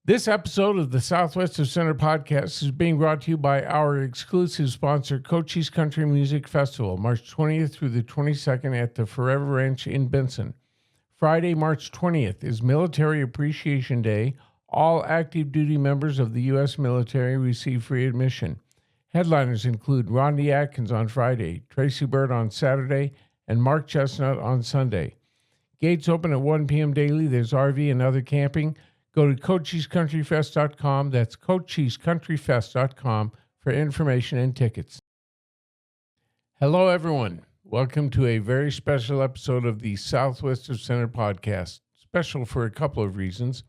This episode of the Southwest of Center podcast is being brought to you by our exclusive sponsor, Cochise Country Music Festival, March 20th through the 22nd at the Forever Ranch in Benson. Friday, March 20th is Military Appreciation Day. All active duty members of the U.S. military receive free admission. Headliners include Rodney Atkins on Friday, Tracy Byrd on Saturday, and Mark Chestnut on Sunday. Gates open at 1 p.m. daily. There's RV and other camping. Go to CochesCountryFest.com. That's CochesCountryFest.com for information and tickets. Hello, everyone. Welcome to a very special episode of the Southwest of Center podcast. Special for a couple of reasons.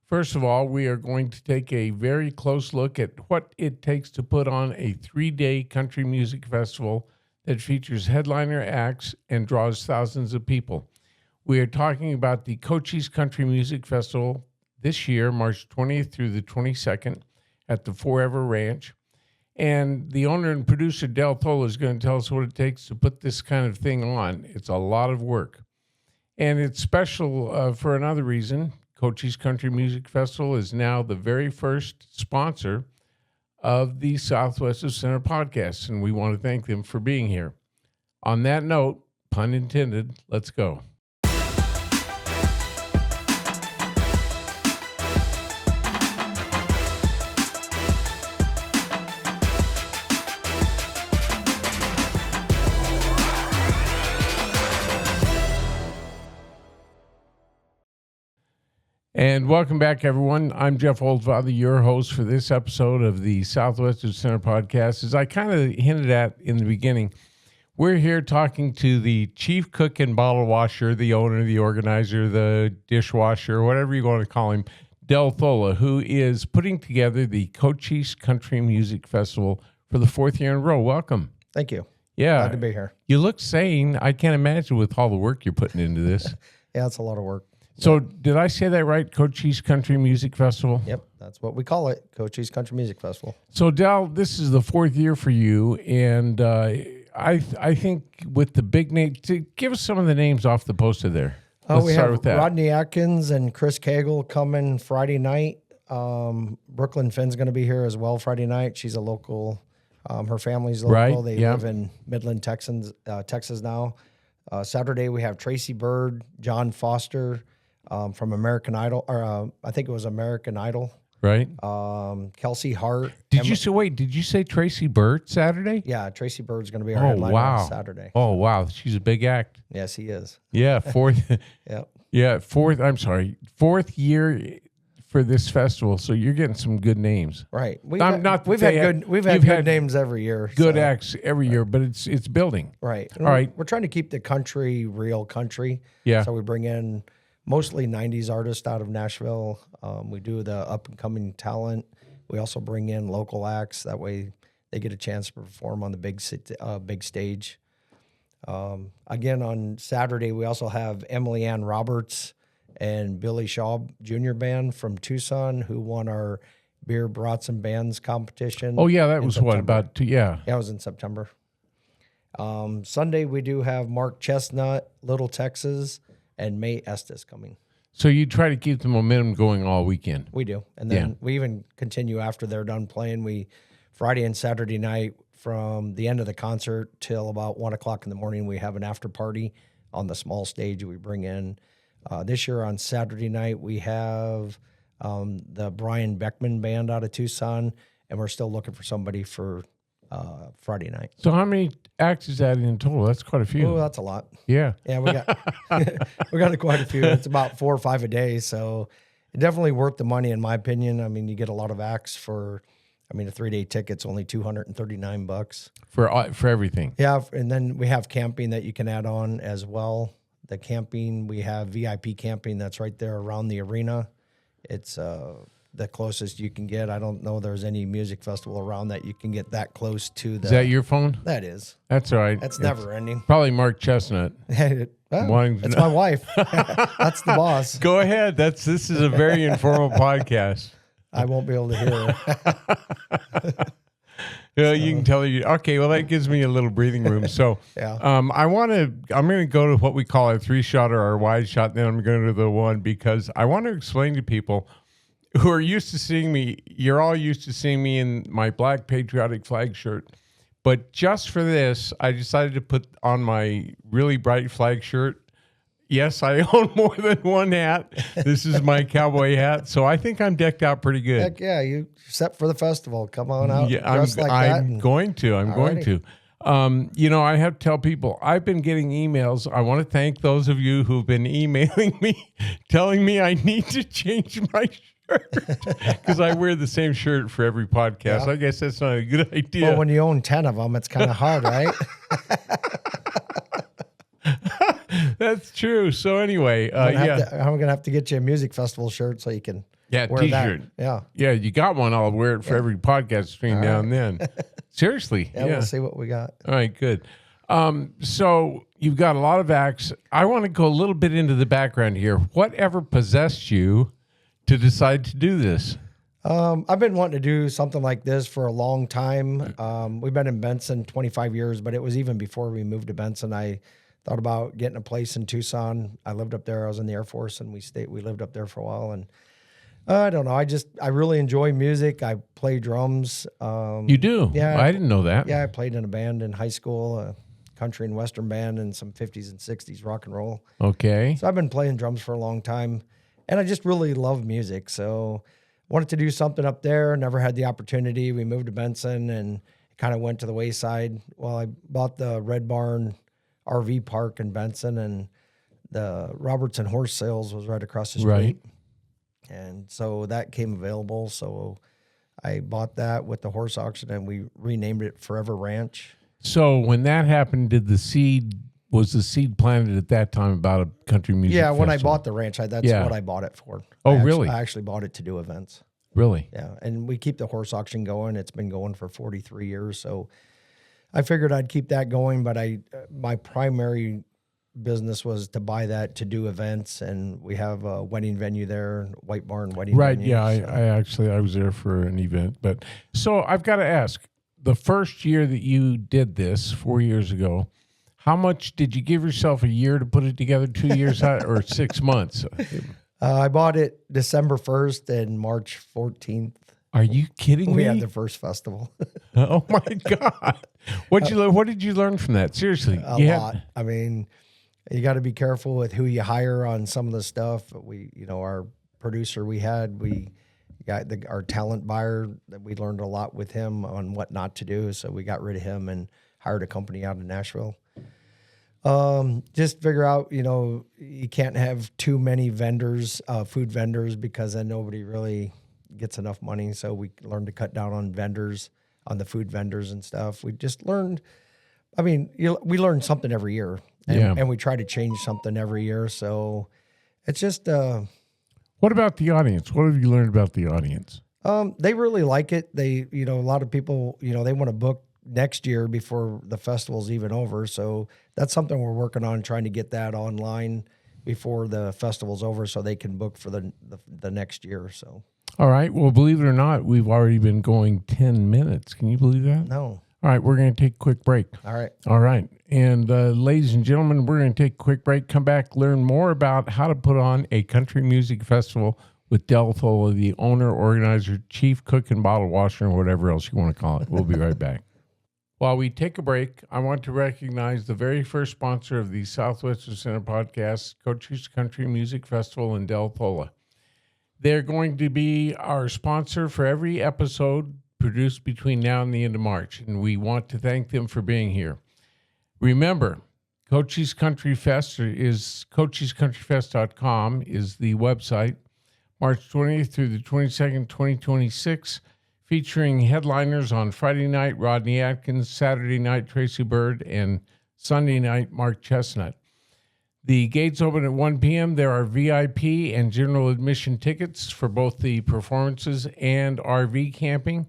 First of all, we are going to take a very close look at what it takes to put on a 3-day country music festival that features headliner acts and draws thousands of people. We are talking about the Cochise Country Music Festival this year, March 20th through the 22nd at the Forever Ranch. And the owner and producer, Del Thola, is going to tell us what it takes to put this kind of thing on. It's a lot of work. And it's special for another reason. Cochise Country Music Festival is now the very first sponsor of the Southwest of Center podcast, and we want to thank them for being here. On that note, pun intended, let's go. And welcome back, everyone. I'm Jeff Oldfather, your host for this episode of the Southwest of Center podcast. As I kind of hinted at in the beginning, we're here talking to the chief cook and bottle washer, the owner, the organizer, the dishwasher, whatever you want to call him, Del Thola, who is putting together the Cochise Country Music Festival for the 4th year in a row. Welcome. Thank you. Yeah. Glad to be here. You look sane. I can't imagine with all the work you're putting into this. Yeah, it's a lot of work. So did I say that right? Cochise Country Music Festival? Yep, that's what we call it, Cochise Country Music Festival. So, Del, this is the 4th year for you, and I think with the big name, give us some of the names off the poster there. Let's We start have with that. Rodney Atkins and Chris Cagle coming Friday night. Brooklyn Finn's going to be here as well Friday night. She's a local. Her family's local. Right, They yeah. live in Midland, Texas now. Saturday we have Tracy Byrd, John Foster from American Idol, or I think it was American Idol. Right. Kelsey Hart. Did you say Tracy Byrd Saturday? Yeah, Tracy Bird's going to be our Oh, headliner wow. on Saturday. Oh, wow. She's a big act. Yes, he is. Yeah, fourth Yep. fourth year for this festival. So you're getting some good names. Right. We've I'm not had saying- good you've had names every year. Good so, acts every year, but it's building. Right. All right. We're trying to keep the country real country. Yeah. So we bring in mostly 90s artists out of Nashville. We do the up and coming talent. We also bring in local acts. That way they get a chance to perform on the big stage. Again, on Saturday, we also have Emily Ann Roberts and Billy Shaw Jr. Band from Tucson, who won our Beer Brats and Bands competition. Oh, yeah, that in was what, September. about yeah. Yeah, it was in September. Sunday, we do have Mark Chestnut, Little Texas, and May Estes coming. So you try to keep the momentum going all weekend. We do. And then we even continue after they're done playing. We Friday and Saturday night from the end of the concert till about 1 o'clock in the morning, we have an after party on the small stage we bring in. This year on Saturday night, we have the Brian Beckman Band out of Tucson, and we're still looking for somebody for Friday night. So how many acts is that in total? That's quite a few. Oh, that's a lot. Yeah. Yeah, we got we got quite a few. It's about 4 or 5 a day, so it definitely worth the money in my opinion. I mean, you get a lot of acts for. I mean, a 3-day ticket's only $239 for everything. Yeah, and then we have camping that you can add on as well. The camping, we have VIP camping that's right there around the arena. It's the closest you can get. I don't know there's any music festival around that you can get that close to. Is that your phone? That is. That's all right. That's never ending. Probably Mark Chestnut. Well, that's my wife. That's the boss. Go ahead. This is a very informal podcast. I won't be able to hear her. Yeah, you can tell her. Okay, well, that gives me a little breathing room. So, Yeah. I'm going to go to what we call our 3-shot or our wide shot, and then I'm going to the one because I want to explain to people who are used to seeing me, you're all used to seeing me in my black patriotic flag shirt. But just for this, I decided to put on my really bright flag shirt. Yes, I own more than one hat. This is my cowboy hat. So I think I'm decked out pretty good. Heck yeah, you set for the festival. Come on out. Yeah, dressed like that. I'm going to. I have to tell people, I've been getting emails. I want to thank those of you who've been emailing me, telling me I need to change my shirt because I wear the same shirt for every podcast. Yeah. I guess that's not a good idea. Well, when you own 10 of them, it's kind of hard, right? That's true. So anyway, I'm going to have to get you a music festival shirt so you can wear T-shirt. that. Yeah, you got one. I'll wear it for every podcast stream now and then. Seriously. Yeah, we'll see what we got. All right, good. So you've got a lot of acts. I want to go a little bit into the background here. Whatever possessed you to decide to do this? I've been wanting to do something like this for a long time. We've been in Benson 25 years, but it was even before we moved to Benson. I thought about getting a place in Tucson. I lived up there. I was in the Air Force, and we lived up there for a while. And I don't know. I really enjoy music. I play drums. You do? Yeah. I didn't know that. Yeah, I played in a band in high school, a country and western band, and some 50s and 60s rock and roll. Okay. So I've been playing drums for a long time, and I just really love music. So wanted to do something up there. Never had the opportunity. We moved to Benson, and it kind of went to the wayside. Well, I bought the Red Barn RV park in Benson, and the Robertson Horse Sales was right across the street. Right. And so that came available. So I bought that with the horse auction, and we renamed it Forever Ranch. So when that happened, was the seed planted at that time about a country music festival? When I bought the ranch, that's what I bought it for. Really? I actually bought it to do events. Really? Yeah, and we keep the horse auction going. It's been going for 43 years, so I figured I'd keep that going, but my primary business was to buy that to do events, and we have a wedding venue there, White Barn Wedding Right, venue. yeah, I was there for an event. But so I've got to ask, the first year that you did this 4 years ago, how much did you give yourself a year to put it together, 2 years or 6 months? I bought it December 1st and March 14th. Are you kidding me? We had the first festival. Oh my God. What did you learn from that? Seriously. A lot. I mean, you got to be careful with who you hire on some of the stuff. Our producer we got our talent buyer, that we learned a lot with him on what not to do. So we got rid of him and hired a company out of Nashville. Just figure out, you can't have too many vendors, food vendors, because then nobody really gets enough money. So we learned to cut down on vendors, on the food vendors and stuff. We just learned, we learn something every year, and we try to change something every year. So it's just, what about the audience? What have you learned about the audience? They really like it. They, a lot of people, they want to book next year before the festival's even over. So that's something we're working on, trying to get that online before the festival's over so they can book for the next year. So. All right. Well, believe it or not, we've already been going 10 minutes. Can you believe that? No. All right. We're going to take a quick break. All right. All right. And ladies and gentlemen, we're going to take a quick break, come back, learn more about how to put on a country music festival with Del Thola, the owner, organizer, chief cook, and bottle washer, and whatever else you want to call it. We'll be right back. While we take a break, I want to recognize the very first sponsor of the Southwestern Center podcast, Cochise Country Music Festival in Del Thola. They're going to be our sponsor for every episode produced between now and the end of March, and we want to thank them for being here. Remember, Cochise Country Fest is Cochise.com is the website. March 20th through the 22nd, 2026, featuring headliners on Friday night, Rodney Atkins, Saturday night, Tracy Bird, and Sunday night, Mark Chestnut. The gates open at 1 p.m. There are VIP and general admission tickets for both the performances and RV camping.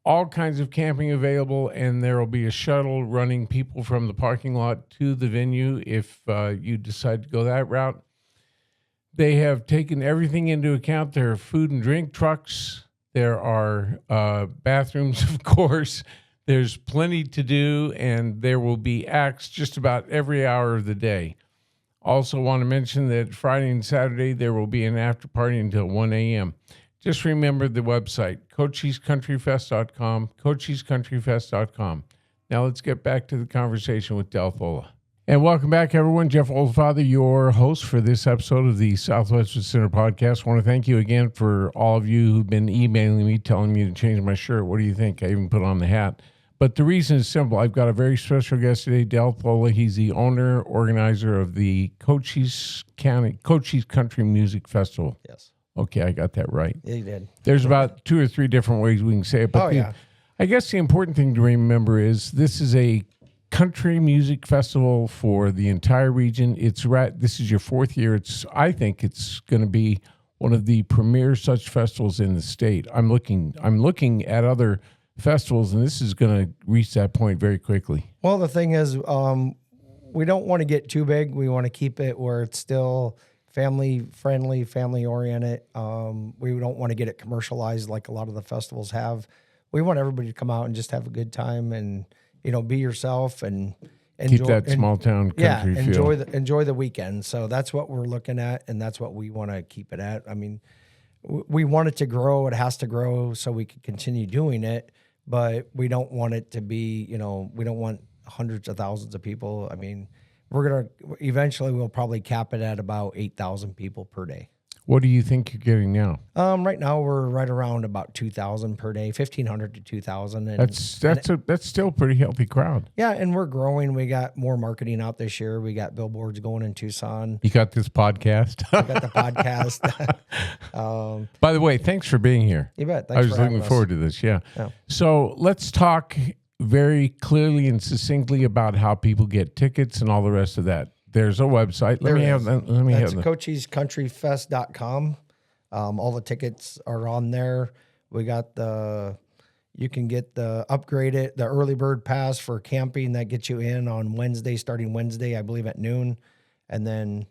All kinds of camping available, and there will be a shuttle running people from the parking lot to the venue if you decide to go that route. They have taken everything into account. There are food and drink trucks. There are bathrooms, of course. There's plenty to do, and there will be acts just about every hour of the day. Also want to mention that Friday and Saturday, there will be an after party until 1 a.m. Just remember the website, CochysCountryFest.com, CochysCountryFest.com. Now let's get back to the conversation with Del Thola. And welcome back, everyone. Jeff Oldfather, your host for this episode of the Southwest Center podcast. I want to thank you again for all of you who've been emailing me, telling me to change my shirt. What do you think? I even put on the hat. But the reason is simple. I've got a very special guest today, Del Thola. He's the owner, organizer of the Cochise Country Music Festival. Yes. Okay, I got that right. Yeah, you did. There's about 2 or 3 different ways we can say it. But I guess the important thing to remember is this is a country music festival for the entire region. This is your 4th year. I think it's going to be one of the premier such festivals in the state. I'm looking at other festivals, and this is going to reach that point very quickly. Well, the thing is, we don't want to get too big. We want to keep it where it's still family friendly, family oriented. We don't want to get it commercialized like a lot of the festivals have. We want everybody to come out and just have a good time and, be yourself and enjoy, keep that small town country feel. Enjoy the weekend. So that's what we're looking at, and that's what we want to keep it at. I mean, we want it to grow. It has to grow so we can continue doing it, but we don't want it to be, we don't want hundreds of thousands of people. I mean, we'll probably cap it at about 8,000 people per day. What do you think you're getting now? Right now we're right around about 2,000 per day, 1,500 to 2,000. That's still a pretty healthy crowd. Yeah, and we're growing. We got more marketing out this year. We got billboards going in Tucson. You got this podcast. We got the podcast. By the way, thanks for being here. You bet. I was looking forward to this. Yeah. So let's talk very clearly and succinctly about how people get tickets and all the rest of that. There's a website. That's CochysCountryFest.com. All the tickets are on there. We got you can get the early bird pass for camping that gets you in on Wednesday, starting Wednesday, I believe at noon. And then,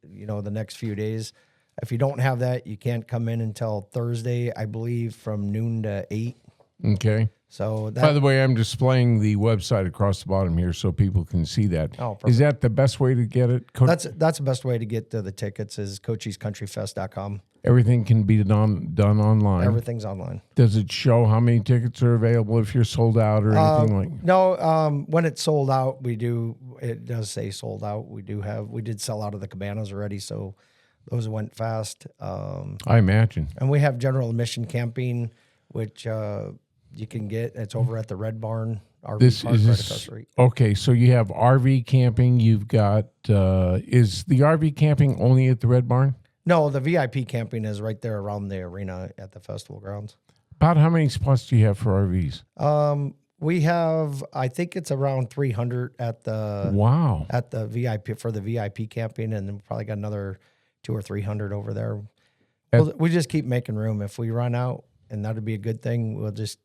the next few days. If you don't have that, you can't come in until Thursday, I believe, from noon to 8. Okay. So by the way, I'm displaying the website across the bottom here so people can see that. Oh, perfect. Is that the best way to get it? That's the best way to get to the tickets is CochysCountryFest.com. Everything can be done online. Everything's online. Does it show how many tickets are available if you're sold out or anything like? No. When it's sold out, it does say sold out. We did sell out of the cabanas already, so those went fast. I imagine. And we have general admission camping, which you can get. It's over at the Red Barn RV Park right across the street. Okay, so you have RV camping. You've got is the RV camping only at the Red Barn? No, the VIP camping is right there around the arena at the festival grounds. About how many spots do you have for RVs? We have, I think it's around 300 at the VIP for the VIP camping, and then we probably got another 200 or 300 over there. We just keep making room. If we run out, and that'd be a good thing, we'll just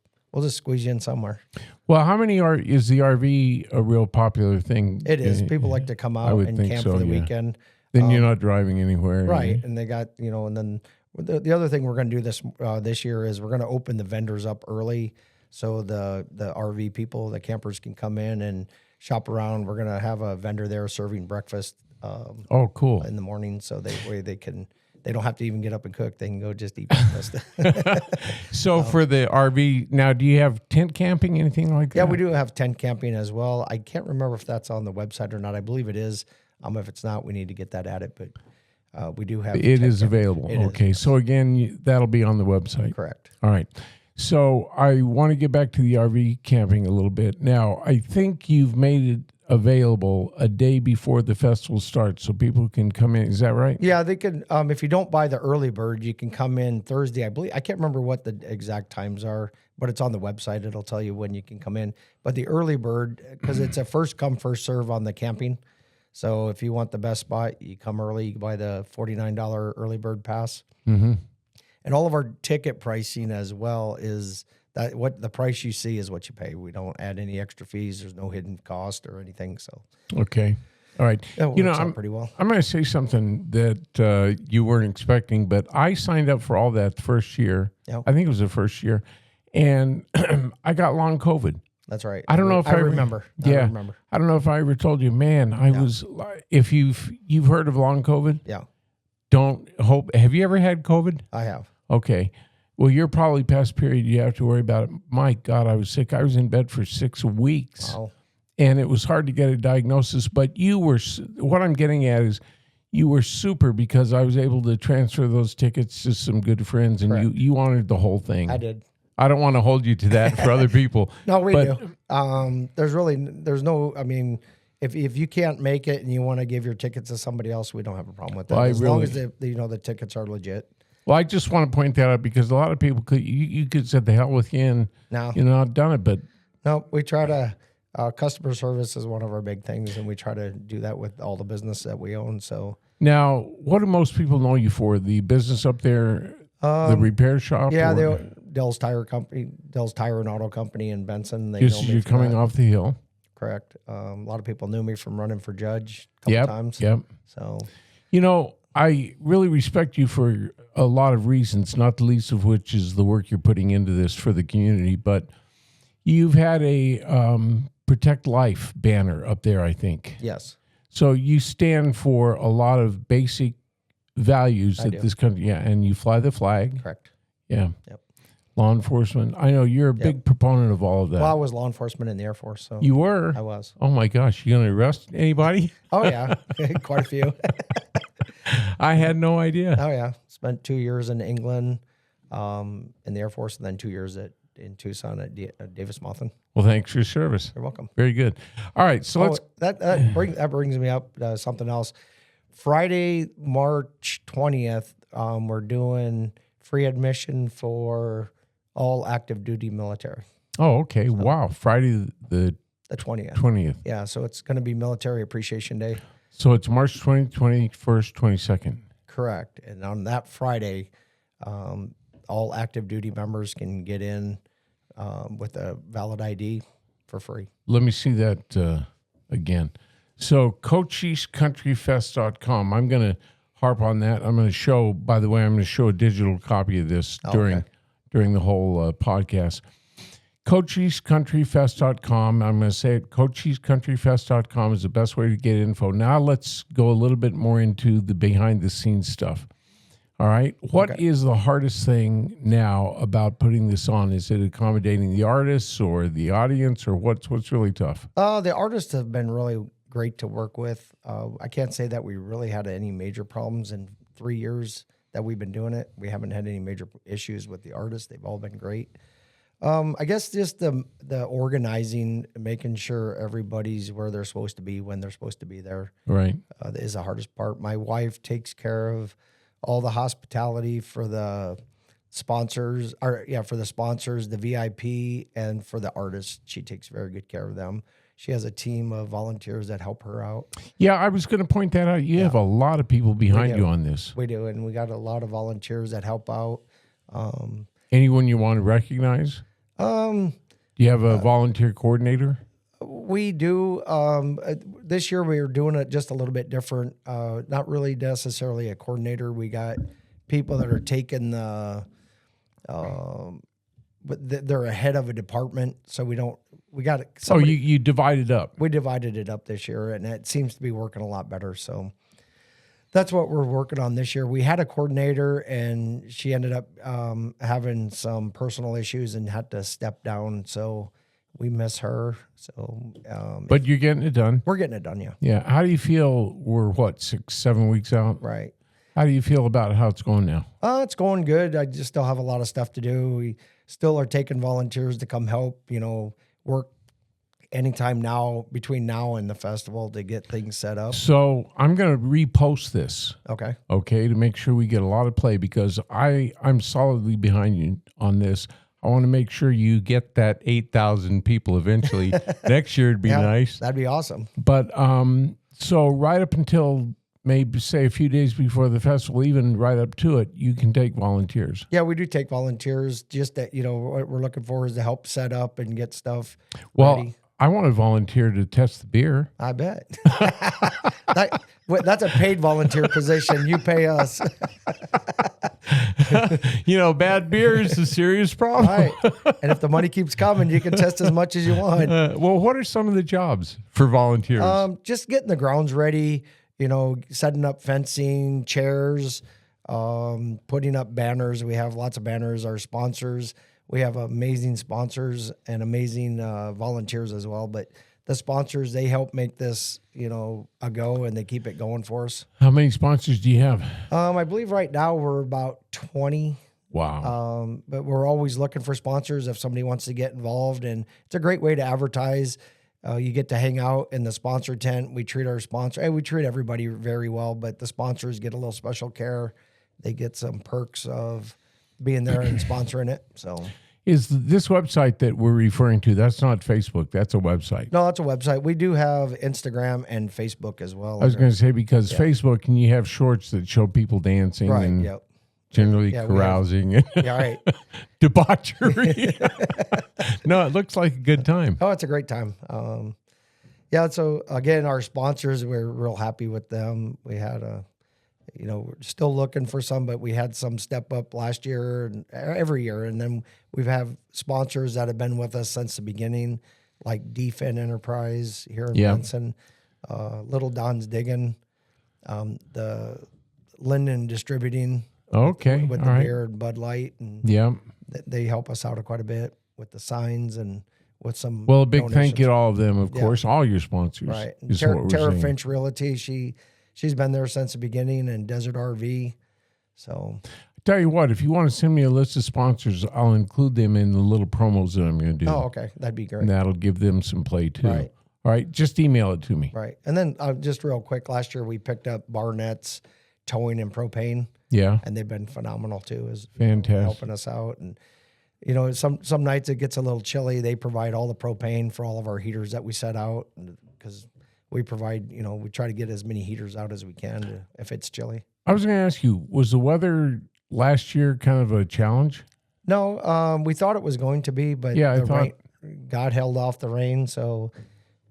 squeeze you in somewhere. Well, is the RV a real popular thing? It is. People like to come out and camp for the weekend. Then you're not driving anywhere. Right. And they got, and then the other thing we're going to do this year is we're going to open the vendors up early so the RV people, the campers can come in and shop around. We're going to have a vendor there serving breakfast. Cool. In the morning, so they don't have to even get up and cook. They can go just eat breakfast. So for the RV, now do you have tent camping, anything like that? Yeah, we do have tent camping as well. I can't remember if that's on the website or not. I believe it is. If it's not, we need to get that added, but we do have it. Is available. Okay, so again, that'll be on the website. Correct. All right. So I want to get back to the RV camping a little bit. Now, I think you've made it available a day before the festival starts so people can come in. Is that right? Yeah, they can. If you don't buy the early bird, you can come in Thursday. I believe, I can't remember what the exact times are, but it's on the website. It'll tell you when you can come in. But the early bird, because it's a first come, first serve on the camping. So if you want the best spot, you come early, you can buy the $49 early bird pass. Mm-hmm. And all of our ticket pricing as well is that what the price you see is what you pay. We don't add any extra fees. There's no hidden cost or anything. So okay, all right. I'm pretty well. I'm going to say something that you weren't expecting, but I signed up for all that the first year. Yep. I think it was the first year, and I got long COVID. That's right. I don't know if I remember. I remember. I don't know if I ever told you, man. If you've heard of long COVID. Yeah. Have you ever had COVID? I have. Okay. Well, you're probably past period you have to worry about it. My God, I was sick. I was in bed for 6 weeks. Wow. And it was hard to get a diagnosis. But you were, what I'm getting at is you were super because I was able to transfer those tickets to some good friends and Correct. you honored the whole thing. I did. I don't want to hold you to that for other people. No, we but, do. There's no, I mean, if you can't make it and you want to give your tickets to somebody else, we don't have a problem with that. Well, as long as the tickets are legit. Well, I just want to point that out because a lot of people could, you could say the hell with you and, No. I've done it, but. No, we try to, customer service is one of our big things, and we try to do that with all the business that we own. So Now, what do most people know you for? The business up there, the repair shop? yeah, or Dell's Tire and Auto Company in Benson. They just know me you're for coming that. off the hill. Correct. A lot of people knew me from running for judge a couple times. Yep. So I really respect you for a lot of reasons, not the least of which is the work you're putting into this for the community. But you've had a Protect Life banner up there, I think. yes, So you stand for a lot of basic values that do. this country, and you fly the flag. correct. Yeah. Yep. Law enforcement. I know you're a big proponent of all of that. Well, I was law enforcement in the Air Force, so You were? I was. Oh my gosh, you going to arrest anybody? Oh yeah, quite a few. I had no idea. Oh yeah, spent 2 years in England, in the Air Force, and then 2 years in Tucson at Davis Monthan. Well, thanks for your service. You're welcome. Very good. All right, so let's. that brings me up to something else. Friday, March 20th, we're doing free admission for all active duty military. Oh, okay. Wow. Friday the The 20th. 20th. Yeah, so it's going to be Military Appreciation Day. So it's March 20th, 21st, 22nd. Correct. And on that Friday, all active duty members can get in with a valid ID for free. Let me see that again. So CochisCountryFest.com. I'm going to harp on that. I'm going to show, by the way, I'm going to show a digital copy of this during the whole podcast. CochisCountryFest.com. I'm going to say it. CochisCountryFest.com is the best way to get info. Now let's go a little bit more into the behind the scenes stuff. All right. What is the hardest thing now about putting this on? Is it accommodating the artists or the audience, or what's really tough? The artists have been really great to work with. I can't say that we really had any major problems in 3 years that we've been doing it. We haven't had any major issues with the artists. They've all been great. I guess just the organizing, making sure everybody's where they're supposed to be when they're supposed to be there, Right. is the hardest part. My wife takes care of all the hospitality for the sponsors, for the sponsors, the VIP, and for the artists. She takes very good care of them. She has a team of volunteers that help her out. Yeah, I was going to point that out. You have a lot of people behind you on this. We do, and we got a lot of volunteers that help out. Anyone you want to recognize? Do you have a volunteer coordinator? We do. This year we are doing it just a little bit different. Not really necessarily a coordinator. We got people that are taking the, but they're ahead of a department. So we got somebody. You divide it up. We divided it up this year, and it seems to be working a lot better. So that's what we're working on this year. We had a coordinator, and she ended up having some personal issues and had to step down. So we miss her. So, But you're getting it done. we're getting it done, yeah. Yeah. How do you feel? We're 6-7 weeks out? Right. How do you feel about how it's going now? It's going good. I just still have a lot of stuff to do. We still are taking volunteers to come help, work anytime now, between now and the festival, to get things set up. So I'm going to repost this, Okay. okay, to make sure we get a lot of play because I'm solidly behind you on this. I want to make sure you get that 8,000 people eventually. Next year it'd be nice. That'd be awesome. But so right up until maybe say a few days before the festival, even right up to it, you can take volunteers. Yeah, we do take volunteers. Just that, what we're looking for is to help set up and get stuff Well, ready. I want to volunteer to test the beer. I bet. That's a paid volunteer position. You pay us. Bad beer is a serious problem. Right. And if the money keeps coming, you can test as much as you want. Well, what are some of the jobs for volunteers? Just getting the grounds ready, setting up fencing, chairs, putting up banners. We have lots of banners. Our sponsors, we have amazing sponsors and amazing volunteers as well. But the sponsors, they help make this, a go, and they keep it going for us. How many sponsors do you have? I believe right now we're about 20. Wow. But we're always looking for sponsors if somebody wants to get involved, and it's a great way to advertise. You get to hang out in the sponsor tent. We treat our sponsor, and we treat everybody very well, but the sponsors get a little special care. They get some perks of being there and sponsoring it. So Is this website that we're referring to, that's not Facebook, that's a website. no, that's a website. We do have Instagram and Facebook as well. I was going to say, because Facebook, and you have shorts that show people dancing Right. and Yep. generally Yeah, carousing and Yeah. Right. debauchery. No, it looks like a good time. Oh, it's a great time. Yeah. So again, our sponsors, we're real happy with them. We had we're still looking for some, but we had some step up last year and every year. And then we've have sponsors that have been with us since the beginning, like Defend Enterprise here in Benson, Little Don's Digging, the Linden Distributing. Okay. With all the right. beer and Bud Light, and Yeah. they help us out quite a bit with the signs and with some. Well, a big thank donations. you to all of them, of Yeah. course, all your sponsors. Right. Is what we're Tara saying. Finch Realty, she's been there since the beginning, and Desert RV. So Tell you what, if you want to send me a list of sponsors, I'll include them in the little promos that I'm going to do. oh, okay, that'd be great. And that'll give them some play too. Right. All right. Just email it to me. Right. And then just real quick, last year we picked up Barnett's Towing and Propane, Yeah. and they've been phenomenal too, as Fantastic. helping us out. And some nights it gets a little chilly. They provide all the propane for all of our heaters that we set out, because we provide, we try to get as many heaters out as we can if it's chilly. I was going to ask you, was the weather last year kind of a challenge? No, we thought it was going to be, but Yeah, I thought- God held off the rain, so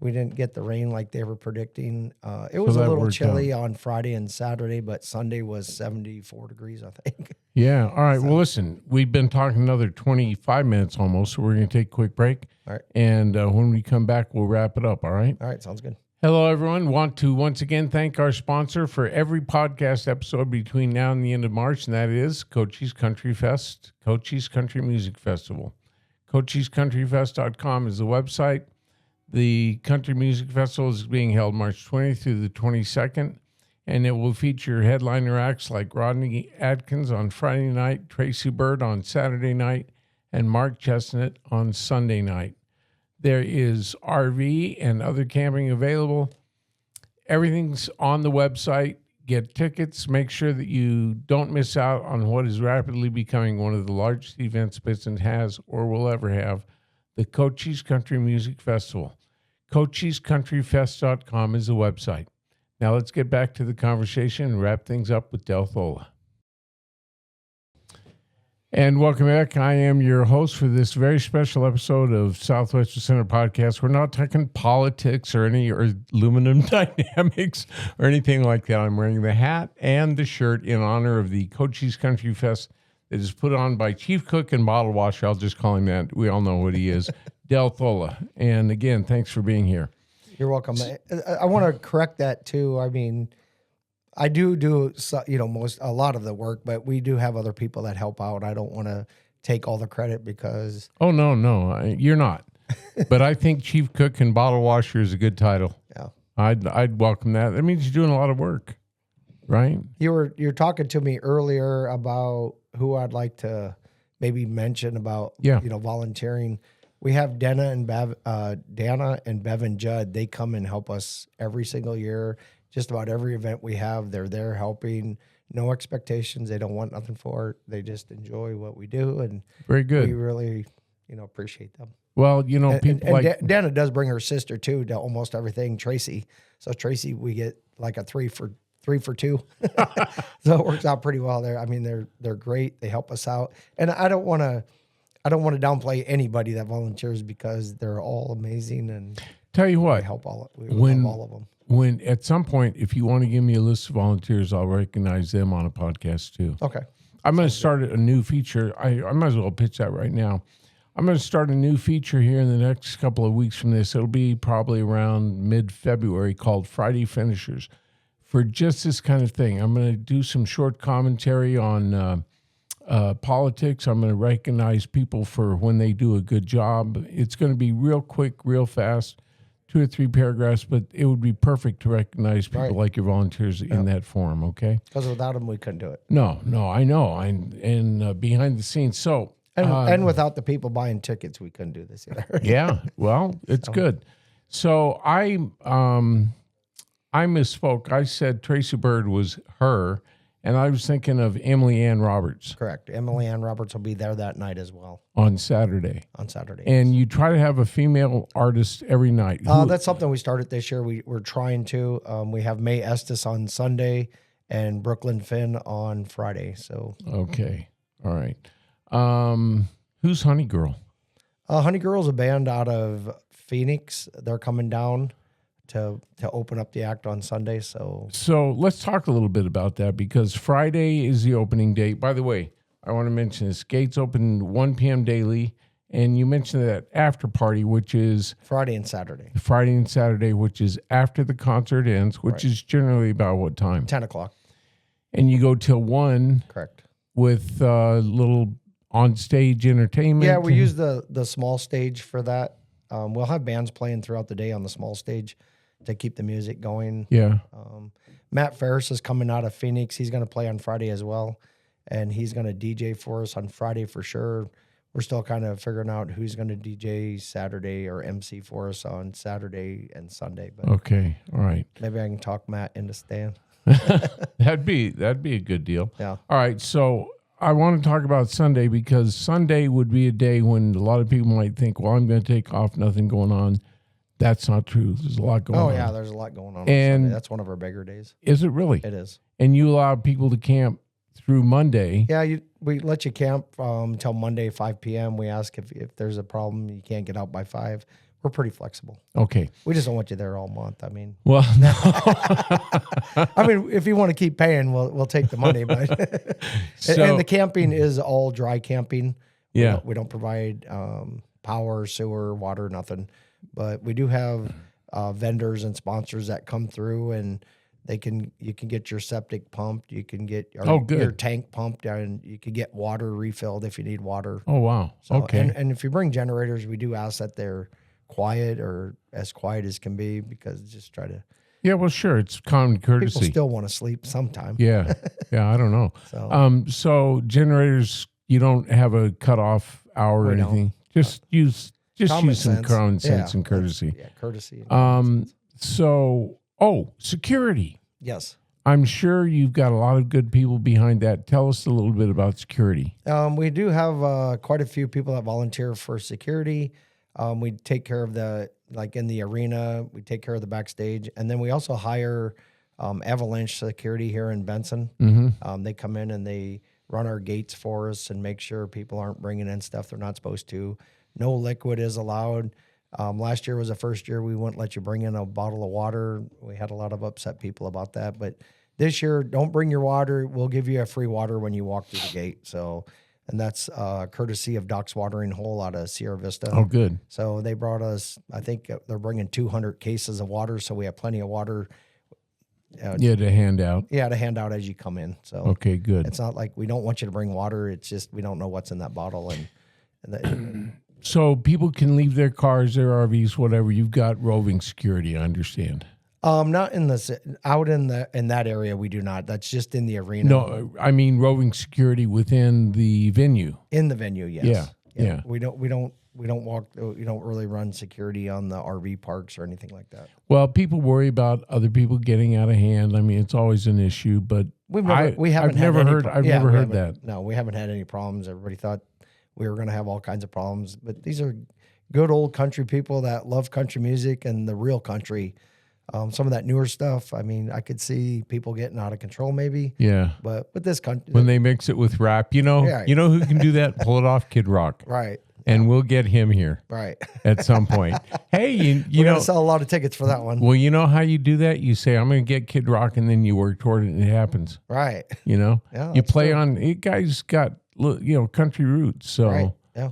we didn't get the rain like they were predicting. It was a that little worked chilly on Friday and Saturday, but Sunday was 74 degrees, I think. Yeah. All right. Well, listen, we've been talking another 25 minutes almost, so we're going to take a quick break. All right. And when we come back, we'll wrap it up. All right. All right, sounds good. Hello, everyone. Want to once again thank our sponsor for every podcast episode between now and the end of March, and that is Cochise Country Fest, Cochise Country Music Festival. Cochise.countryfest.com is the website. The Country Music Festival is being held March 20th through the 22nd, and it will feature headliner acts like Rodney Atkins on Friday night, Tracy Byrd on Saturday night, and Mark Chestnut on Sunday night. There is RV and other camping available. Everything's on the website. Get tickets. Make sure that you don't miss out on what is rapidly becoming one of the largest events Benson has or will ever have, the Cochise Country Music Festival. Cochise.countryfest.com is the website. Now let's get back to the conversation and wrap things up with Del Thola. And welcome back. I am your host for this very special episode of Southwestern Center Podcast. We're not talking politics or aluminum dynamics or anything like that. I'm wearing the hat and the shirt in honor of the Cochise Country Fest that is put on by Chief Cook and Bottle Washer. I'll just call him that. We all know what he is. Del Thola. And again, thanks for being here. You're welcome. I want to correct that too. I mean, I do a lot of the work, but we do have other people that help out. I don't want to take all the credit because. Oh, no, you're not. But I think Chief Cook and Bottle Washer is a good title. Yeah. I'd welcome that. That means you're doing a lot of work, right? You're talking to me earlier about who I'd like to maybe mention about volunteering. We have Dana and Bevan Judd. They come and help us every single year. Just about every event we have, they're there helping. No expectations. They don't want nothing for it. They just enjoy what we do, and Very good. we really, appreciate them. Well, people and Dana does bring her sister too to almost everything. Tracy. So Tracy, we get like a 3 for 2. So it works out pretty well there. I mean, they're great. They help us out, and I don't want to downplay anybody that volunteers because they're all amazing and tell you we what, help all. We love all of them. when at some point, if you want to give me a list of volunteers, I'll recognize them on a podcast too. Okay. I'm going to start a new feature. I might as well pitch that right now. I'm going to start a new feature here in the next couple of weeks from this. It'll be probably around mid-February called Friday Finishers. for just this kind of thing. I'm going to do some short commentary on politics. I'm going to recognize people for when they do a good job. It's going to be real quick, real fast, 2 or 3 paragraphs, but it would be perfect to recognize people like your volunteers in that form, okay? Because without them, we couldn't do it. No, I know. And behind the scenes. So, And without the people buying tickets, we couldn't do this either. yeah, well, it's good. So I misspoke. I said Tracy Bird was her, and I was thinking of Emily Ann Roberts Correct. Emily Ann Roberts will be there that night as well on Saturday. on Saturday. And you try to have a female artist every night. That's something we started this year. We're trying to. We have Mae Estes on Sunday and Brooklyn Finn on Friday. So Okay. All right. Who's Honey Girl? Honey Girl's a band out of Phoenix. They're coming down to open up the act on Sunday. So let's talk a little bit about that because Friday is the opening date. By the way, I want to mention this. Gates open 1 p.m. daily. And you mentioned that after party, which is Friday and Saturday. Friday and Saturday, which is after the concert ends, which is generally about what time? 10 o'clock. And you go till 1 Correct. with little on-stage entertainment. Yeah, we use the small stage for that. We'll have bands playing throughout the day on the small stage to keep the music going. Yeah. Matt Ferris is coming out of Phoenix. He's going to play on Friday as well, and he's going to DJ for us on Friday for sure. We're still kind of figuring out who's going to DJ Saturday or MC for us on Saturday and Sunday. But Okay. All right. maybe I can talk Matt into staying. That'd be a good deal. Yeah. All right. So I want to talk about Sunday because Sunday would be a day when a lot of people might think, well, I'm going to take off, nothing going on. That's not true. There's a lot going on. Oh, yeah, there's a lot going on And- Sunday. That's one of our bigger days. Is it really? It is. And you allow people to camp through Monday. Yeah, we let you camp until Monday, 5 p.m. We ask if there's a problem, you can't get out by 5. We're pretty flexible. Okay. We just don't want you there all month. I mean, Well, no. if you want to keep paying, we'll take the money. But and the camping is all dry camping. Yeah. We don't provide power, sewer, water, nothing. But we do have vendors and sponsors that come through, and you can get your septic pumped. You can get your tank pumped, and you can get water refilled if you need water. Oh, wow. So, Okay. And if you bring generators, we do ask that they're quiet or as quiet as can be, because just try to. Yeah, well, sure. It's common courtesy. People still want to sleep sometime. Yeah. I don't know. So generators, you don't have a cutoff hour or We don't. anything. Just use some sense. common sense Yeah. and courtesy. Yeah, courtesy. and common sense. So, security. Yes. I'm sure you've got a lot of good people behind that. Tell us a little bit about security. We do have quite a few people that volunteer for security. We take care of in the arena, we take care of the backstage. And then we also hire Avalanche Security here in Benson. Mm-hmm. They come in and they run our gates for us and make sure people aren't bringing in stuff they're not supposed to. No liquid is allowed. Last year was the first year we wouldn't let you bring in a bottle of water. We had a lot of upset people about that. But this year, don't bring your water. We'll give you a free water when you walk through the gate. So, and that's courtesy of Doc's Watering Hole out of Sierra Vista. Oh, good. So they brought us, I think they're bringing 200 cases of water. So we have plenty of water. To hand out. Yeah, to hand out as you come in. So Okay, good. it's not like we don't want you to bring water. It's just we don't know what's in that bottle. So people can leave their cars, their RVs, whatever. You've got roving security, I understand. Not in out in that area. We do not. That's just in the arena. No, I mean roving security within the venue. In the venue, yes. Yeah. We don't walk. We don't really run security on the RV parks or anything like that. Well, people worry about other people getting out of hand. I mean, it's always an issue, but I've never heard that. No, we haven't had any problems. Everybody thought we were going to have all kinds of problems, but these are good old country people that love country music and the real country. Some of that newer stuff, I mean, I could see people getting out of control maybe. Yeah. But with this country, When they mix it with rap, you know who can do that? Pull it off, Kid Rock. right, And we'll get him here right. at some point. Hey, you We're know, going to sell a lot of tickets for that one. well, you know how you do that? You say, I'm going to get Kid Rock, and then you work toward it, and it happens. Right, You know? Yeah, you that's play true. on, it guy's got, country roots. So, right, yeah.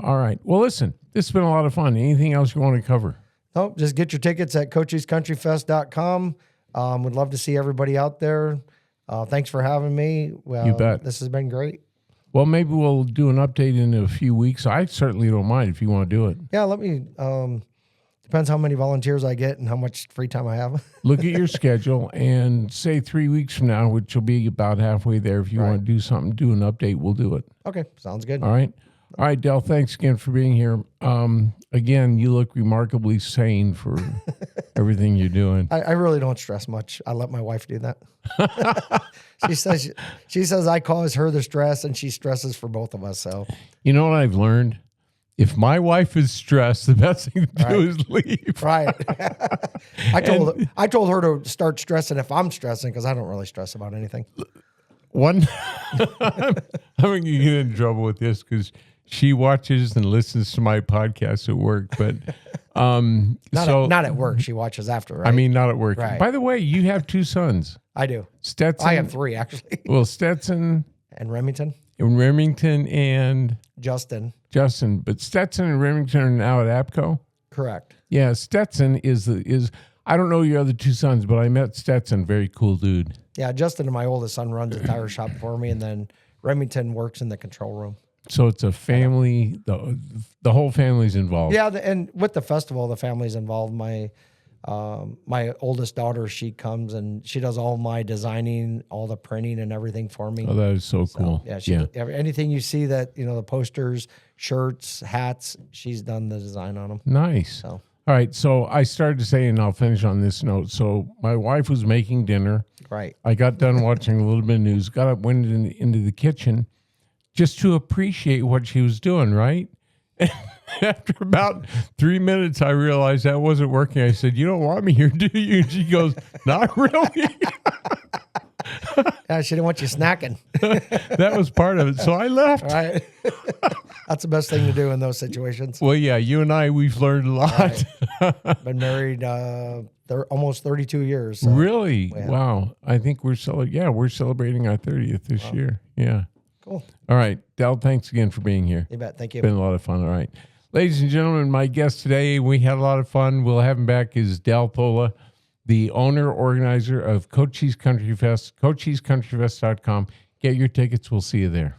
all right. Well, listen, this has been a lot of fun. Anything else you want to cover? Oh, just get your tickets at coachescountryfest.com. Would love to see everybody out there. Thanks for having me. Well, You bet. This has been great. Well, maybe we'll do an update in a few weeks. I certainly don't mind if you want to do it. Yeah, let me. Depends how many volunteers I get and how much free time I have. Look at your schedule and say 3 weeks from now, which will be about halfway there. If you want to do something, do an update, we'll do it. Okay, sounds good. All right. All right, Del, thanks again for being here. Again, you look remarkably sane for everything you're doing. I really don't stress much. I let my wife do that. she says I cause her the stress, and she stresses for both of us. So You know what I've learned? If my wife is stressed, the best thing to do is leave. right. I told her to start stressing if I'm stressing, because I don't really stress about anything. I'm going to get in trouble with this because she watches and listens to my podcast at work, but not at work. She watches after. Right? I mean, not at work. Right. By the way, you have 2 sons. I do. Stetson. I have 3 actually. Well, Stetson And Remington, and Remington and Justin. But Stetson and Remington are now at APCO. Correct. Yeah, Stetson is I don't know your other 2 sons, but I met Stetson. Very cool dude. Yeah, Justin and my oldest son runs a tire shop for me, and then Remington works in the control room. So it's a family. The whole family's involved. Yeah, and with the festival, the family's involved. My oldest daughter, she comes and she does all my designing, all the printing and everything for me. Oh, that is so cool. Yeah, anything you see that, the posters, shirts, hats, she's done the design on them. Nice. So. All right. So I started to say, and I'll finish on this note. So my wife was making dinner. Right. I got done watching a little bit of news, got up, went into the kitchen just to appreciate what she was doing, right? And after about 3 minutes, I realized that wasn't working. I said, "You don't want me here, do you?" And she goes, "Not really." Yeah, she didn't want you snacking. That was part of it. So I left. Right. That's the best thing to do in those situations. Well, yeah, you and I, we've learned a lot. Right. Been married almost 32 years. So. Really? Yeah. Wow. I think we're celebrating our 30th this year. Yeah. Cool. All right. Del, thanks again for being here. You bet. Thank you. It's been a lot of fun. All right. Ladies and gentlemen, my guest today, we had a lot of fun. We'll have him back, is Del Thola, the owner, organizer of Cochise Country Fest, cochesecountryfest.com. Get your tickets. We'll see you there.